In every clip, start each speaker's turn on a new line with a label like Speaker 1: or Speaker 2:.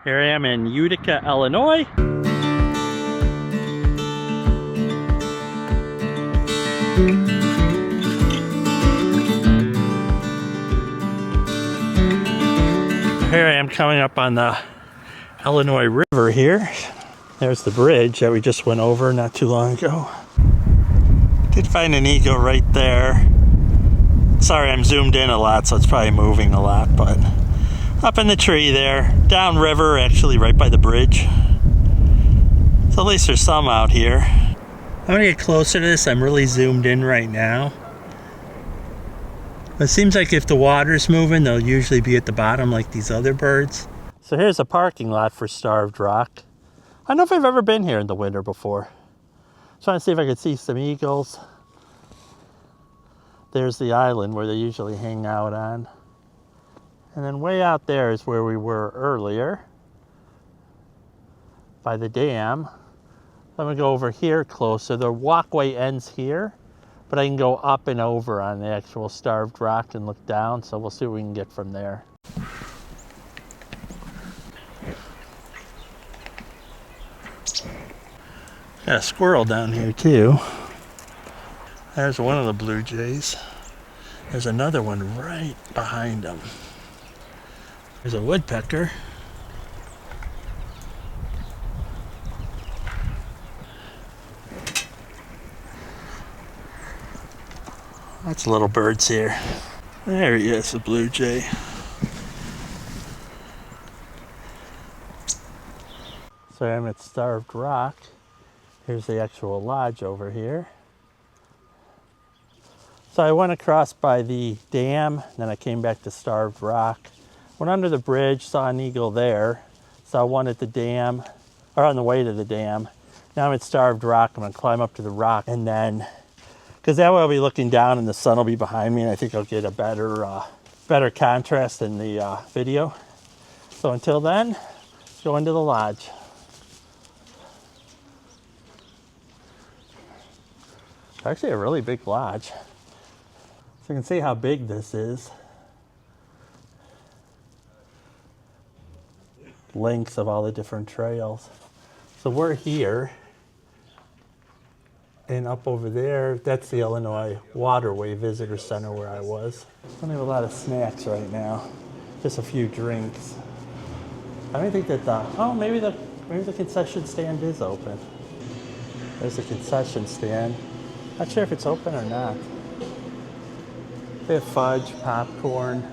Speaker 1: Here I am in Utica, Illinois. Here I am coming up on the Illinois River here. There's the bridge that we just went over not too long ago. Did find an eagle right there. Sorry, I'm zoomed in a lot, so it's probably moving a lot, but up in the tree there, downriver, actually right by the bridge. So at least there's some out here. I'm gonna get closer to this. I'm really zoomed in right now. It seems like if the water's moving, they'll usually be at the bottom like these other birds. So here's a parking lot for Starved Rock. I don't know if I've ever been here in the winter before. Trying to see if I could see some eagles. There's the island where they usually hang out on. And then way out there is where we were earlier, by the dam. I'm gonna go over here closer. The walkway ends here, but I can go up and over on the actual Starved Rock and look down, so we'll see what we can get from there. Got a squirrel down here too. There's one of the blue jays. There's another one right behind him. There's a woodpecker. Lots of little birds here. There he is, the blue jay. So I'm at Starved Rock. Here's the actual lodge over here. So I went across by the dam, then I came back to Starved Rock. Went under the bridge, saw an eagle there. Saw one at the dam, or on the way to the dam. Now I'm at Starved Rock. I'm gonna climb up to the rock and then, because that way I'll be looking down and the sun will be behind me and I think I'll get a better contrast in the video. So until then, let's go into the lodge. It's actually a really big lodge. So you can see how big this is. Links of all the different trails. So we're here, and up over there, that's the Illinois Waterway Visitor Center where I was. I don't have a lot of snacks right now, just a few drinks. I don't think that maybe the concession stand is open. There's a concession stand. Not sure if it's open or not. They have fudge, popcorn.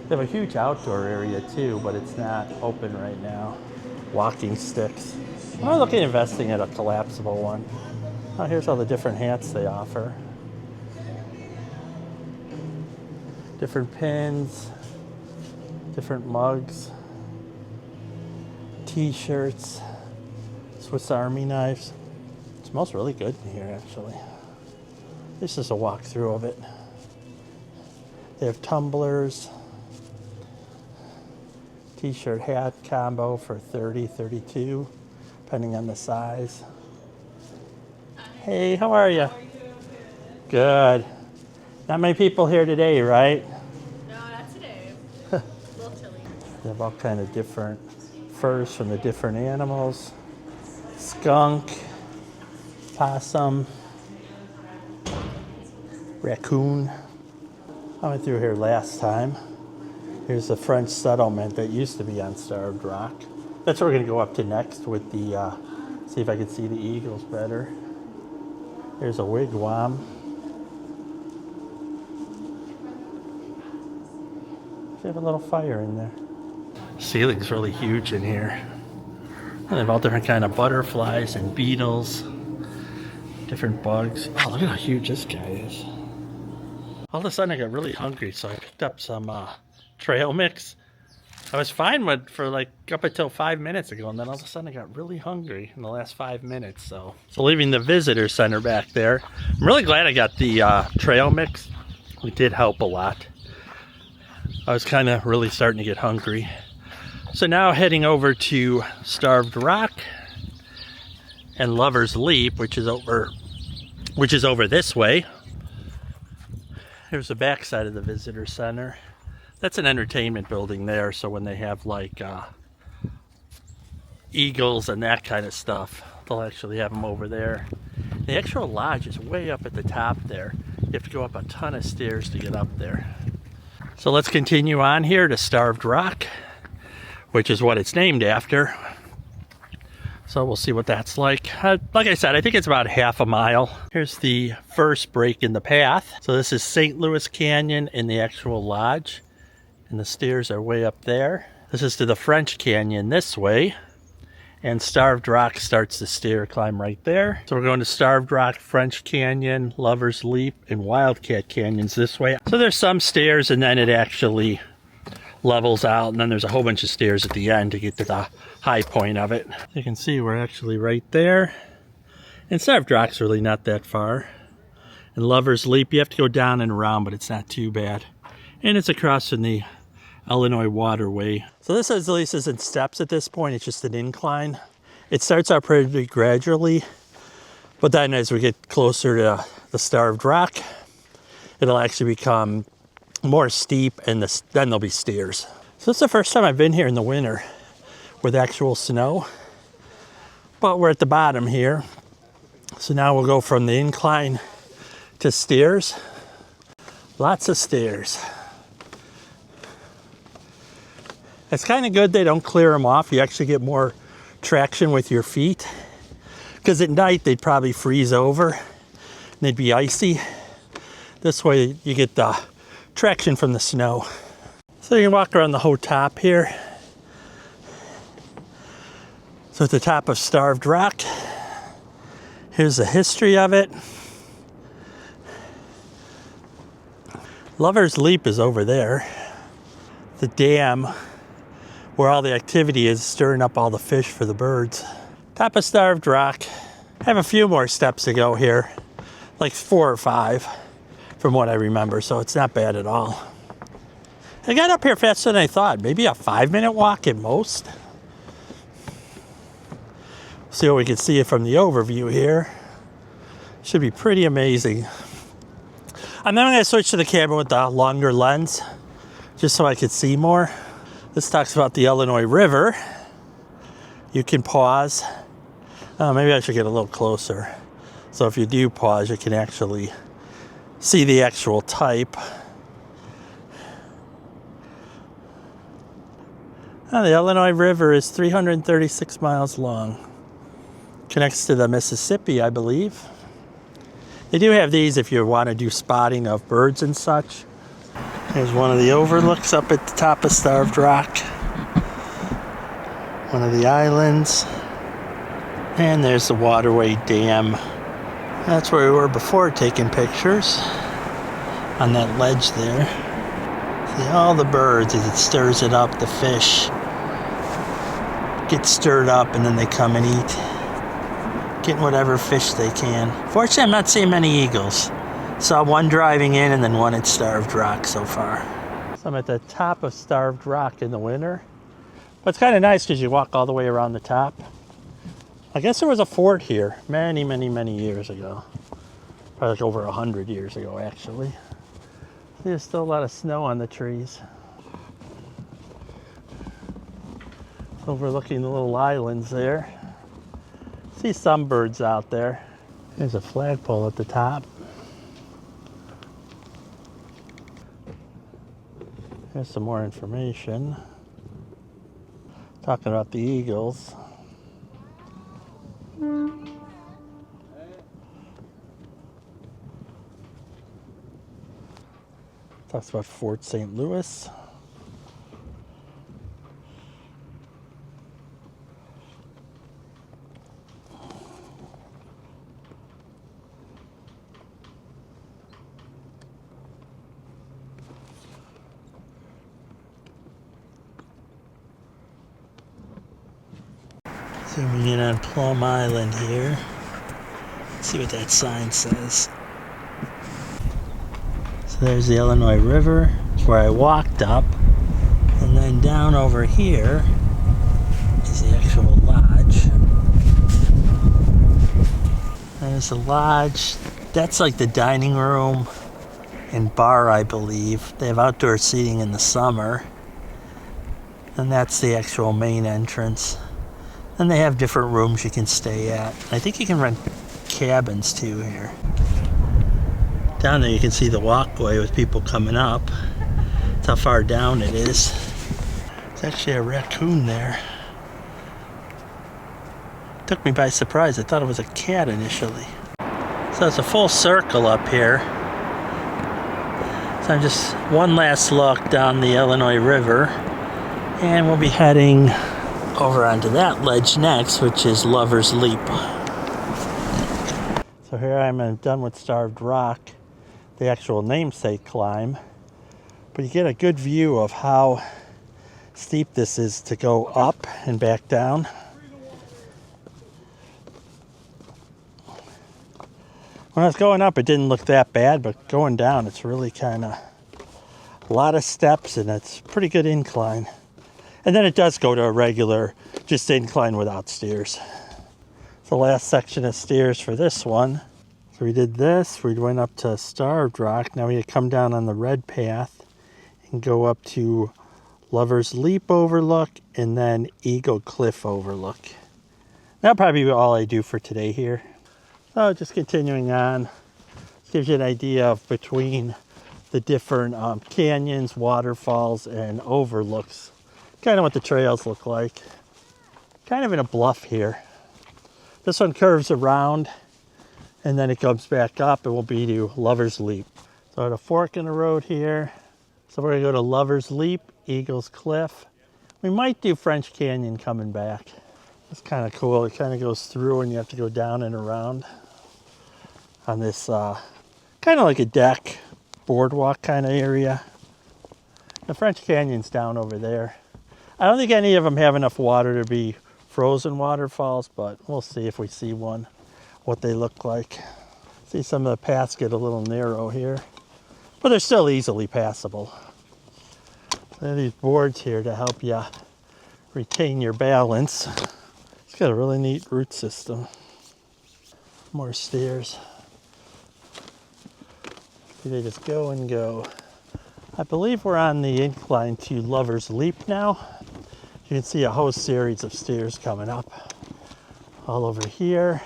Speaker 1: They have a huge outdoor area too, but it's not open right now. Walking sticks. I'm looking at investing in a collapsible one. Oh, here's all the different hats they offer. Different pins, different mugs, t-shirts, Swiss Army knives. It smells really good in here actually. This is a walkthrough of it. They have tumblers. T-shirt hat combo for $30, $32, depending on the size. Hey, how are you?
Speaker 2: How are you?
Speaker 1: Good. Not many people here today, right?
Speaker 2: No, not today. A little chilly.
Speaker 1: They have all kind of different furs from the different animals. Skunk, possum, raccoon. I went through here last time. Here's the French settlement that used to be on Starved Rock. That's where we're gonna go up to next with the, see if I can see the eagles better. There's a wigwam. They have a little fire in there. Ceiling's really huge in here. And they have all different kind of butterflies and beetles, different bugs. Oh, look at how huge this guy is. All of a sudden I got really hungry, so I picked up some trail mix. I was fine with for like up until 5 minutes ago, and then all of a sudden I got really hungry in the last 5 minutes. So leaving the visitor center back there, I'm really glad I got the trail mix. It did help a lot. I was kind of really starting to get hungry. So now heading over to Starved Rock and Lover's Leap, which is over this way. Here's the back side of the visitor center. That's an entertainment building there, so when they have like eagles and that kind of stuff. They'll actually have them over there. The actual lodge is way up at the top there. You have to go up a ton of stairs to get up there. So let's continue on here to Starved Rock, which is what it's named after. So we'll see what that's like. Like I said, I think it's about half a mile. Here's the first break in the path. So this is St. Louis Canyon in the actual lodge. And the stairs are way up there. This is to the French Canyon this way. And Starved Rock starts the stair climb right there. So we're going to Starved Rock, French Canyon, Lover's Leap, and Wildcat Canyons this way. So there's some stairs and then it actually levels out. And then there's a whole bunch of stairs at the end to get to the high point of it. You can see we're actually right there. And Starved Rock's really not that far. And Lover's Leap, you have to go down and around, but it's not too bad. And it's across from the Illinois Waterway. So this at least isn't steps at this point, it's just an incline. It starts out pretty gradually, but then as we get closer to the Starved Rock, it'll actually become more steep and then there'll be stairs. So this is the first time I've been here in the winter with actual snow, but we're at the bottom here. So now we'll go from the incline to stairs. Lots of stairs. It's kind of good they don't clear them off. You actually get more traction with your feet. Because at night they'd probably freeze over and they'd be icy. This way you get the traction from the snow. So you can walk around the whole top here. So at the top of Starved Rock, here's the history of it. Lover's Leap is over there. The dam where all the activity is stirring up all the fish for the birds. Top of Starved Rock. I have a few more steps to go here, like 4 or 5 from what I remember, so it's not bad at all. I got up here faster than I thought, maybe a 5-minute walk at most. See what we can see from the overview here. Should be pretty amazing. And then I'm gonna switch to the camera with the longer lens, just so I could see more. This talks about the Illinois River. You can pause. Maybe I should get a little closer. So if you do pause, you can actually see the actual type. The Illinois River is 336 miles long. Connects to the Mississippi, I believe. They do have these if you want to do spotting of birds and such. There's one of the overlooks up at the top of Starved Rock. One of the islands. And there's the Waterway Dam. That's where we were before taking pictures. On that ledge there. See all the birds as it stirs it up, the fish get stirred up and then they come and eat. Getting whatever fish they can. Fortunately, I'm not seeing many eagles. Saw one driving in and then one at Starved Rock so far. So I'm at the top of Starved Rock in the winter. But it's kind of nice because you walk all the way around the top. I guess there was a fort here many, many, many years ago. Probably like over 100 years ago, actually. There's still a lot of snow on the trees. Overlooking the little islands there. See some birds out there. There's a flagpole at the top. Here's some more information. Talking about the eagles. Talks about Fort St. Louis. Zooming in on Plum Island here. Let's see what that sign says. So there's the Illinois River, where I walked up. And then down over here is the actual lodge. There's the lodge. That's like the dining room and bar, I believe. They have outdoor seating in the summer. And that's the actual main entrance. And they have different rooms you can stay at. I think you can rent cabins too here. Down there you can see the walkway with people coming up. That's how far down it is. There's actually a raccoon there. Took me by surprise. I thought it was a cat initially. So it's a full circle up here. So I'm just one last look down the Illinois River. And we'll be heading over onto that ledge next, which is Lover's Leap. So here I'm done with Starved Rock, the actual namesake climb. But you get a good view of how steep this is to go up and back down. When I was going up, it didn't look that bad, but going down, it's really kind of a lot of steps, and it's a pretty good incline. And then it does go to a regular, just incline without stairs. It's the last section of stairs for this one. So we did this, we went up to Starved Rock. Now we come down on the red path and go up to Lover's Leap Overlook and then Eagle Cliff Overlook. That'll probably be all I do for today here. So just continuing on, gives you an idea of between the different canyons, waterfalls, and overlooks. Kind of what the trails look like. Kind of in a bluff here. This one curves around and then it comes back up and we'll be to Lover's Leap. So at a fork in the road here. So we're gonna go to Lover's Leap, Eagle's Cliff. We might do French Canyon coming back. It's kind of cool. It kind of goes through and you have to go down and around on this kind of like a deck, boardwalk kind of area. The French Canyon's down over there. I don't think any of them have enough water to be frozen waterfalls, but we'll see if we see one, what they look like. See some of the paths get a little narrow here, but they're still easily passable. There are these boards here to help you retain your balance. It's got a really neat root system. More stairs. They just go and go. I believe we're on the incline to Lover's Leap now. You can see a whole series of stairs coming up. All over here.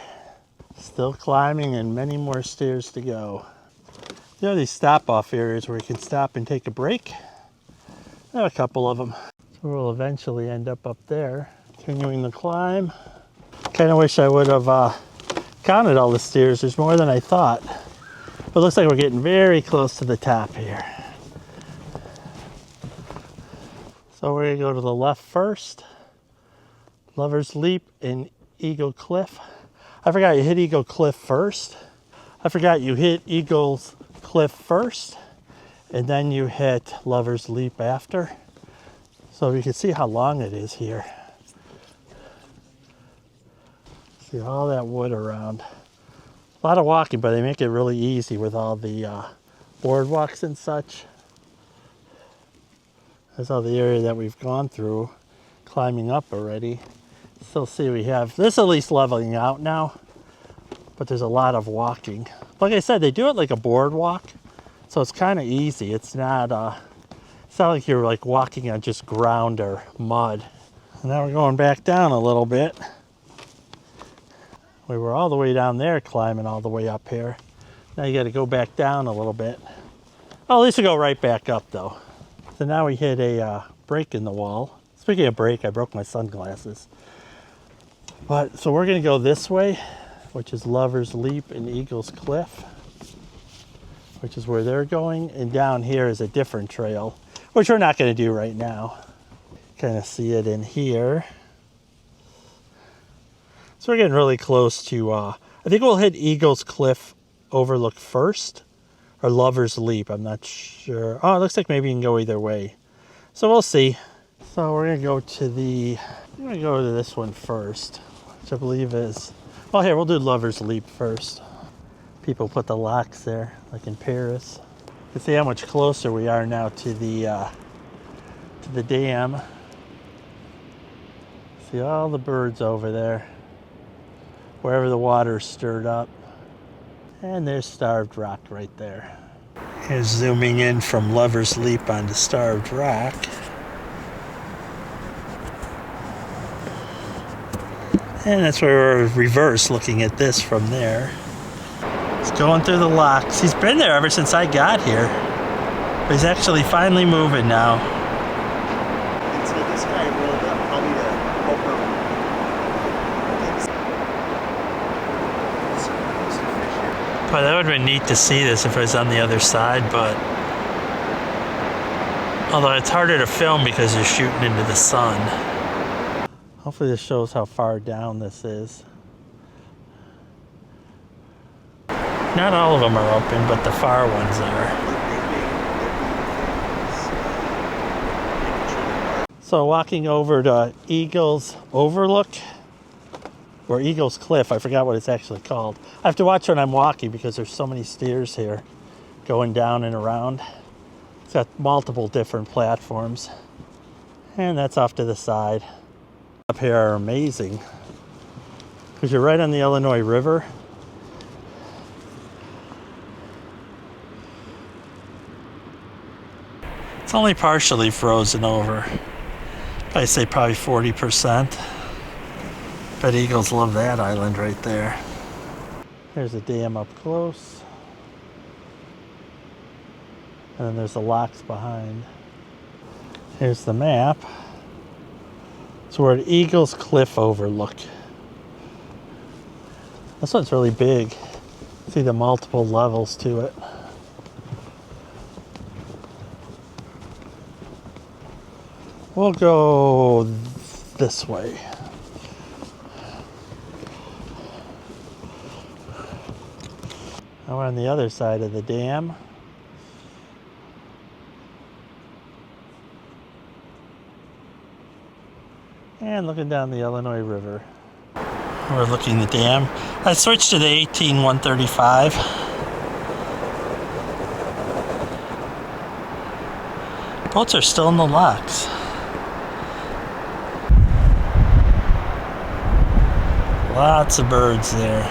Speaker 1: Still climbing and many more stairs to go. There are these stop-off areas where you can stop and take a break. There are a couple of them. So we'll eventually end up there. Continuing the climb. Kind of wish I would have counted all the stairs. There's more than I thought. But it looks like we're getting very close to the top here. So we're gonna go to the left first. Lover's Leap and Eagle Cliff. I forgot you hit Eagle Cliff first. I forgot you hit Eagle's Cliff first. And then you hit Lover's Leap after. So you can see how long it is here. See all that wood around. A lot of walking, but they make it really easy with all the boardwalks and such. That's all the area that we've gone through, climbing up already. Still see we have, this at least leveling out now, but there's a lot of walking. Like I said, they do it like a boardwalk, so it's kind of easy. It's not like you're like walking on just ground or mud. And now we're going back down a little bit. We were all the way down there climbing all the way up here. Now you got to go back down a little bit. Oh, at least we go right back up though. So now we hit a break in the wall. Speaking of break, I broke my sunglasses. But so we're gonna go this way, which is Lover's Leap and Eagle's Cliff, which is where they're going. And down here is a different trail, which we're not gonna do right now. Kind of see it in here. So we're getting really close to, I think we'll hit Eagle's Cliff Overlook first, or Lover's Leap, I'm not sure. Oh, it looks like maybe you can go either way. So we'll see. So we're gonna go to this one first, which I believe is, well here, we'll do Lover's Leap first. People put the locks there, like in Paris. You can see how much closer we are now to the dam. See all the birds over there, wherever the water's stirred up. And there's Starved Rock right there. Here's zooming in from Lover's Leap onto Starved Rock. And that's where we're reverse looking at this from there. He's going through the locks. He's been there ever since I got here. But he's actually finally moving now.
Speaker 3: And so this guy rolled up probably to help him.
Speaker 1: But that would have been neat to see this if it was on the other side, but although it's harder to film because you're shooting into the sun. Hopefully this shows how far down this is. Not all of them are open, but the far ones are. So walking over to Eagles Overlook, or Eagles Cliff, I forgot what it's actually called. I have to watch when I'm walking because there's so many stairs here going down and around. It's got multiple different platforms. And that's off to the side. Up here are amazing because you're right on the Illinois River. It's only partially frozen over. I say probably 40%. But eagles love that island right there. There's a dam up close. And then there's the locks behind. Here's the map. So we're at Eagles Cliff Overlook. This one's really big. See the multiple levels to it. We'll go this way. Now we're on the other side of the dam. And looking down the Illinois River. We're looking at the dam. I switched to the 18135. Boats are still in the locks. Lots of birds there.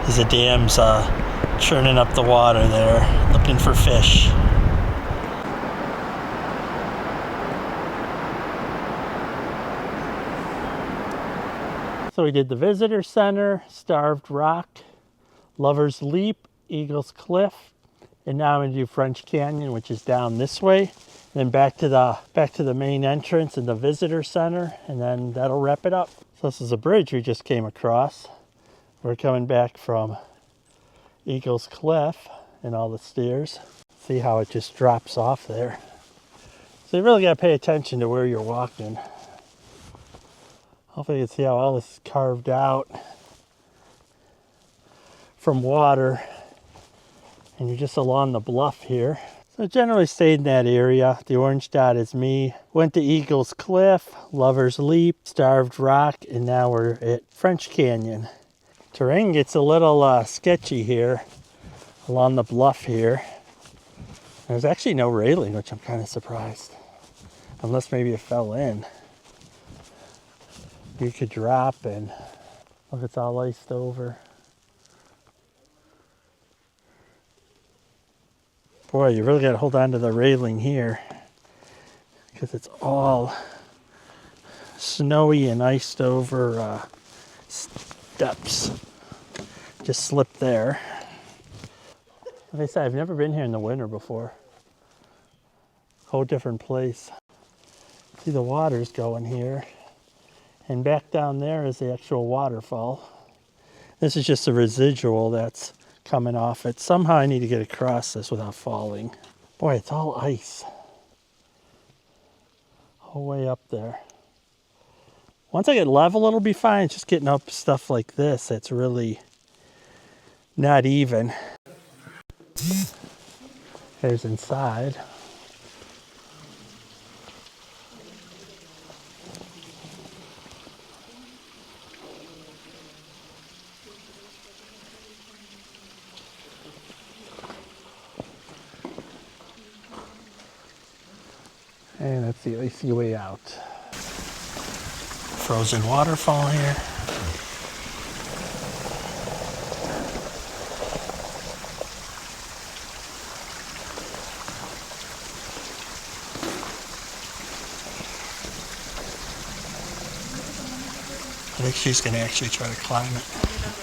Speaker 1: As the dam's churning up the water there, looking for fish. So we did the Visitor Center, Starved Rock, Lover's Leap, Eagles Cliff, and now I'm going to do French Canyon, which is down this way. Then back to the main entrance and the Visitor Center, and then that'll wrap it up. So this is a bridge we just came across. We're coming back from Eagles Cliff and all the stairs. See how it just drops off there. So you really got to pay attention to where you're walking. Hopefully you can see how all this is carved out from water. And you're just along the bluff here. So I generally stayed in that area. The orange dot is me. Went to Eagles Cliff, Lover's Leap, Starved Rock, and now we're at French Canyon. Terrain gets a little sketchy here along the bluff here. There's actually no railing, which I'm kind of surprised. Unless maybe it fell in. You could drop and look, it's all iced over. Boy, you really got to hold on to the railing here because it's all snowy and iced over steps. Just slipped there. Like I said, I've never been here in the winter before. Whole different place. See the water's going here. And back down there is the actual waterfall. This is just a residual that's coming off it. Somehow I need to get across this without falling. Boy, it's all ice. Whole way up there. Once I get level, it'll be fine. It's just getting up stuff like this that's really not even. Here's inside. And that's the icy way out. Frozen waterfall here. I think she's going to actually try to climb it.